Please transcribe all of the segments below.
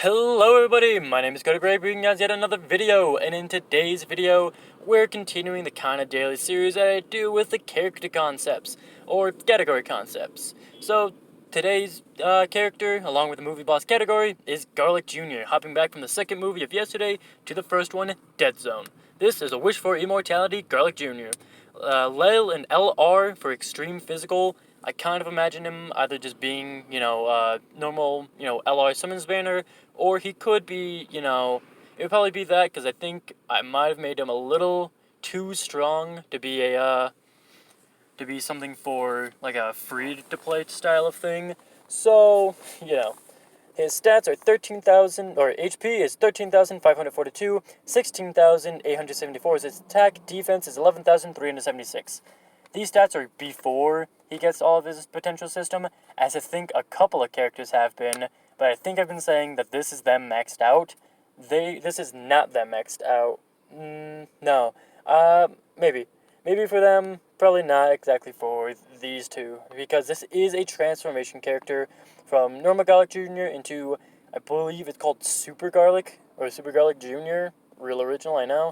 Hello everybody, my name is Cody Gray, bringing you guys yet another video, and in today's video, we're continuing the kind of daily series that I do with the character concepts, or category concepts. So, today's character, along with the movie boss category, is Garlic Jr., hopping back from the second movie of yesterday to the first one, Dead Zone. This is a wish for immortality, Garlic Jr. Lel and LR for extreme physical. I kind of imagine him either just being, normal, LR Summons Banner, or he could be, it would probably be that, because I think I might have made him a little too strong to be to be something for, like, a free-to-play style of thing. So, his stats are 13,000, or HP is 13,542, 16,874 is his attack, defense is 11,376. These stats are before he gets all of his potential system, as I think a couple of characters have been, but I think I've been saying that this is them maxed out. This is not them maxed out. No. Maybe. Maybe for them, probably not exactly for these two, because this is a transformation character from normal Garlic Jr. into, I believe it's called Super Garlic, or Super Garlic Jr. Real original, I know.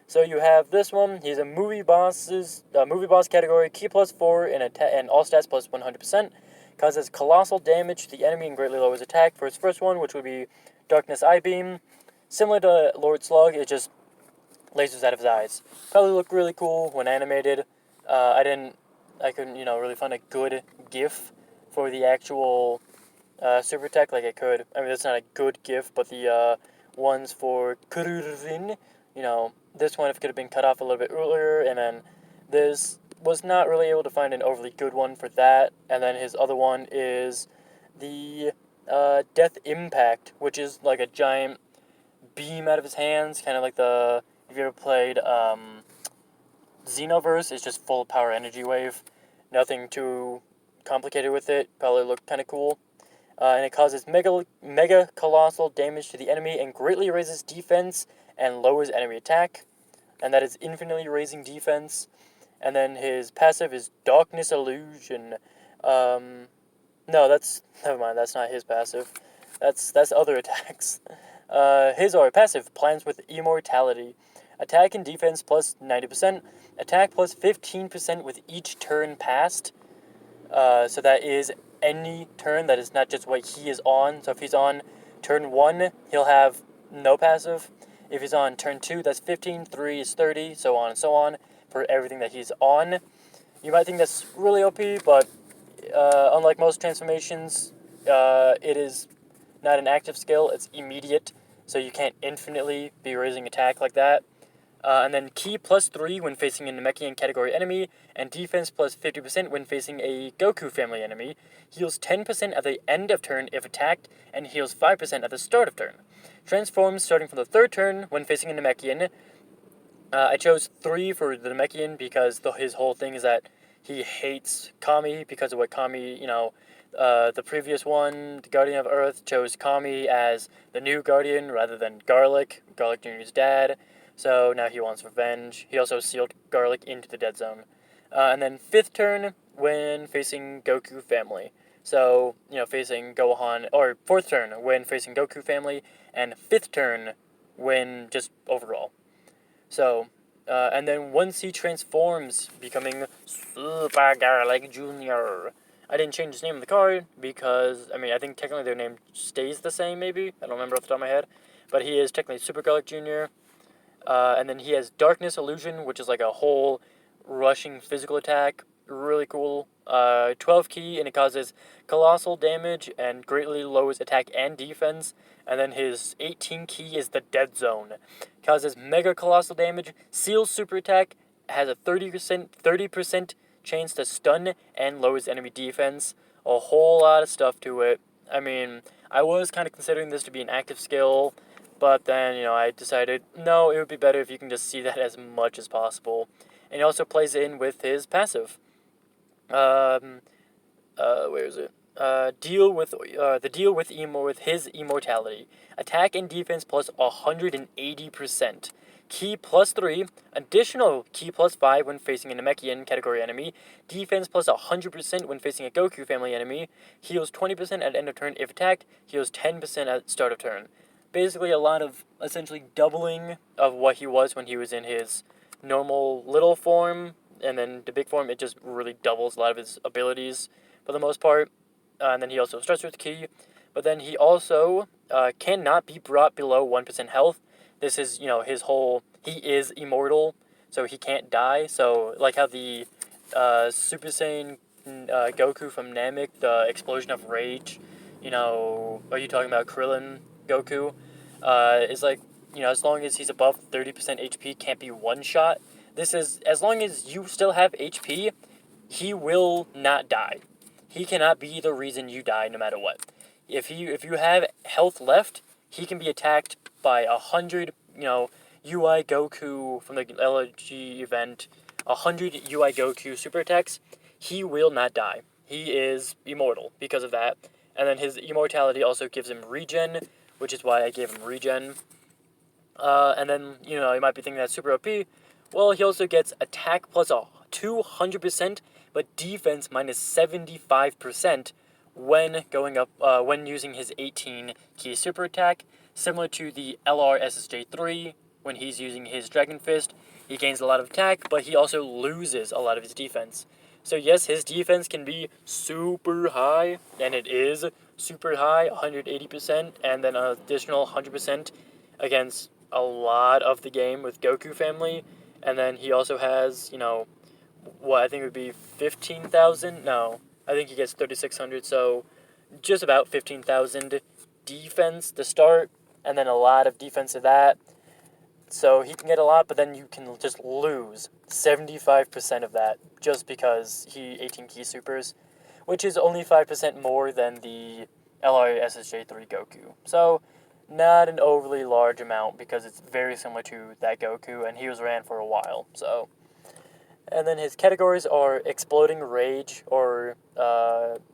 So you have this one. He's a movie boss category, key +4 and all stats plus 100%. Causes colossal damage to the enemy and greatly lowers attack for his first one, which would be Darkness Eye Beam. Similar to Lord Slug, it just lasers out of his eyes. Probably look really cool when animated. I couldn't, really find a good GIF for the actual super attack like I could. I mean, that's not a good GIF, but the ones for Kururin, this one if it could have been cut off a little bit earlier, and then this was not really able to find an overly good one for that. And then his other one is the Death Impact, which is like a giant beam out of his hands, kind of like if you ever played Xenoverse, it's just full power energy wave. Nothing too complicated with it. Probably looked kind of cool. And it causes mega colossal damage to the enemy and greatly raises defense and lowers enemy attack. And that is infinitely raising defense. And then his passive is Darkness Illusion. No, never mind. That's not his passive. That's other attacks. His passive plans with immortality. Attack and defense plus 90%. Attack plus 15% with each turn passed. So that is any turn, that is not just what he is on. So if he's on turn 1, he'll have no passive. If he's on turn 2, that's 15, 3 is 30, so on and so on, for everything that he's on. You might think that's really OP, but unlike most transformations, it is not an active skill, it's immediate, so you can't infinitely be raising attack like that. And then Ki +3 when facing a Namekian category enemy, and defense plus 50% when facing a Goku family enemy. Heals 10% at the end of turn if attacked, and heals 5% at the start of turn. Transforms starting from the third turn when facing a Namekian. I chose 3 for the Namekian because his whole thing is that he hates Kami because of what Kami, the previous one, the Guardian of Earth, chose Kami as the new Guardian rather than Garlic Jr.'s dad. So now he wants revenge. He also sealed Garlic into the Dead Zone. And then 5th turn when facing Goku family. So, facing Gohan, or 4th turn when facing Goku family, and 5th turn when just overall. So, and then once he transforms, becoming Super Garlic Jr. I didn't change his name in the card because, I think technically their name stays the same, maybe. I don't remember off the top of my head. But he is technically Super Garlic Jr., and then he has Darkness Illusion, which is like a whole rushing physical attack. Really cool. 12 Ki, and it causes colossal damage and greatly lowers attack and defense. And then his 18 Ki is the Dead Zone. Causes mega colossal damage, seals super attack, has a 30% chance to stun, and lowers enemy defense. A whole lot of stuff to it. I was kind of considering this to be an active skill, but then, I decided, no, it would be better if you can just see that as much as possible. And he also plays in with his passive. Where is it? Deal with his immortality. Attack and defense plus 180%. Ki +3, additional Ki +5 when facing a Namekian category enemy, defense plus 100% when facing a Goku family enemy, heals 20% at end of turn if attacked, heals 10% at start of turn. Basically a lot of essentially doubling of what he was when he was in his normal little form, and then the big form, it just really doubles a lot of his abilities for the most part. And then he also starts with Ki, but then he also cannot be brought below 1% health. This is, his whole, he is immortal, so he can't die. So, like how the Super Saiyan Goku from Namek, the Explosion of Rage, are you talking about Krillin Goku? Is like, as long as he's above 30% HP, can't be one-shot. This is, as long as you still have HP, he will not die. He cannot be the reason you die no matter what. If you have health left, he can be attacked by 100, UI Goku from the LG event, 100 UI Goku super attacks. He will not die. He is immortal because of that. And then his immortality also gives him regen, which is why I gave him regen. And then, you might be thinking that's super OP. Well, he also gets attack plus 200%, but defense minus 75% when going up, when using his 18 Ki super attack, similar to the LR SSJ3 when he's using his Dragon Fist. He gains a lot of attack, but he also loses a lot of his defense. So yes, his defense can be super high, and it is super high, 180%, and then an additional 100% against a lot of the game with Goku family. And then he also has, what I think would be 15,000? No, I think he gets 3,600, so just about 15,000 defense to start, and then a lot of defense to that. So he can get a lot, but then you can just lose 75% of that just because he 18 Ki supers, which is only 5% more than the LR SSJ3 Goku. So not an overly large amount because it's very similar to that Goku, and he was ran for a while. So, and then his categories are Exploding Rage or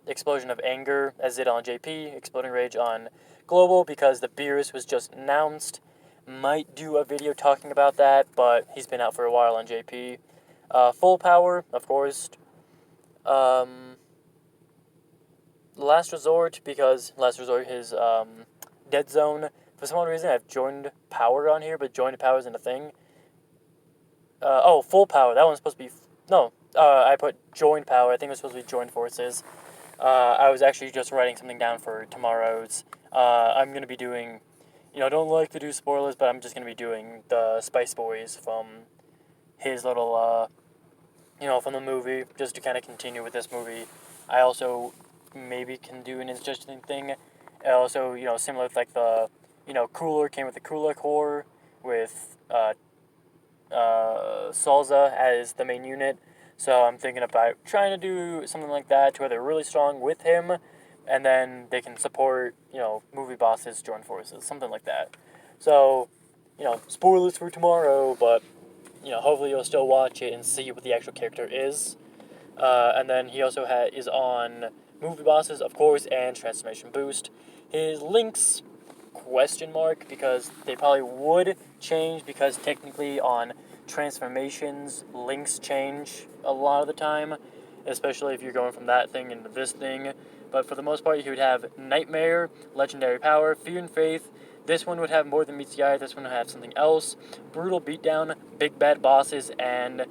Explosion of Anger, as did on JP, Exploding Rage on Global because the Beerus was just announced. Might do a video talking about that, but he's been out for a while on JP. Full Power, of course. Last Resort, because Last Resort is Dead Zone. For some odd reason, I've joined Power on here, but joined Power isn't a thing. Full Power. That one's supposed to be... I put Joined Power. I think it was supposed to be Joined Forces. I was actually just writing something down for tomorrow's. I'm going to be doing... I don't like to do spoilers, but I'm just going to be doing the Spice Boys from his little, from the movie, just to kind of continue with this movie. I also maybe can do an interesting thing. Also, similar with, like, the, Cooler came with the Cooler core, with, Salza as the main unit. So I'm thinking about trying to do something like that, to where they're really strong with him, and then they can support, movie bosses, join forces, something like that. So, spoilers for tomorrow, but, hopefully you'll still watch it and see what the actual character is. And then he also is on movie bosses, of course, and transformation boost. His links, question mark, because they probably would change, because technically on transformations, links change a lot of the time, especially if you're going from that thing into this thing. But for the most part, you would have Nightmare, Legendary Power, Fear and Faith. This one would have more than meets the eye. This one would have something else. Brutal Beatdown, Big Bad Bosses, and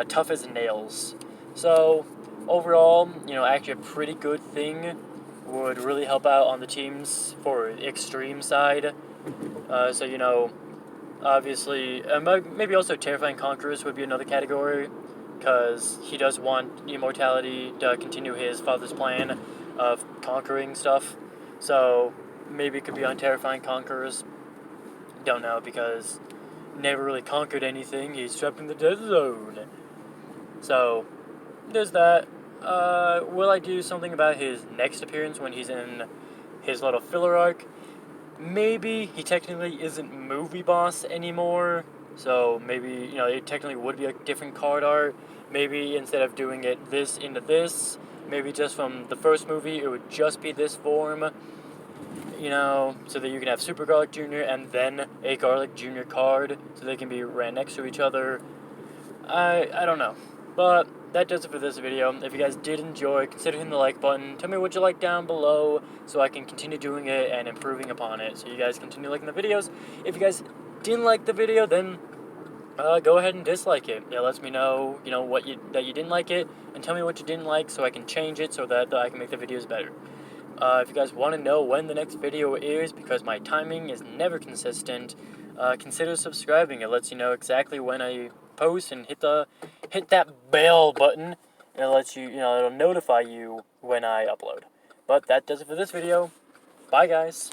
Tough as Nails. So, overall, actually a pretty good thing. Would really help out on the teams for extreme side. Obviously, maybe also Terrifying Conquerors would be another category, because he does want immortality to continue his father's plan of conquering stuff. So maybe it could be on Terrifying Conquerors. Don't know, because never really conquered anything. He's trapped in the dead zone. So there's that. Will I do something about his next appearance when he's in his little filler arc? Maybe. He technically isn't movie boss anymore, so maybe, it technically would be a different card art. Maybe instead of doing it this into this, maybe just from the first movie, it would just be this form. you know, so that you can have Super Garlic Jr. and then a Garlic Jr. card, so they can be ran next to each other. I don't know. But that does it for this video. If you guys did enjoy, consider hitting the like button. Tell me what you like down below so I can continue doing it and improving upon it. So you guys continue liking the videos. If you guys didn't like the video, then go ahead and dislike it. It lets me know, that you didn't like it, and tell me what you didn't like so I can change it so that I can make the videos better. If you guys want to know when the next video is, because my timing is never consistent, consider subscribing. It lets you know exactly when I post, and hit that bell button, and it lets you, it'll notify you when I upload. But that does it for this video. Bye, guys.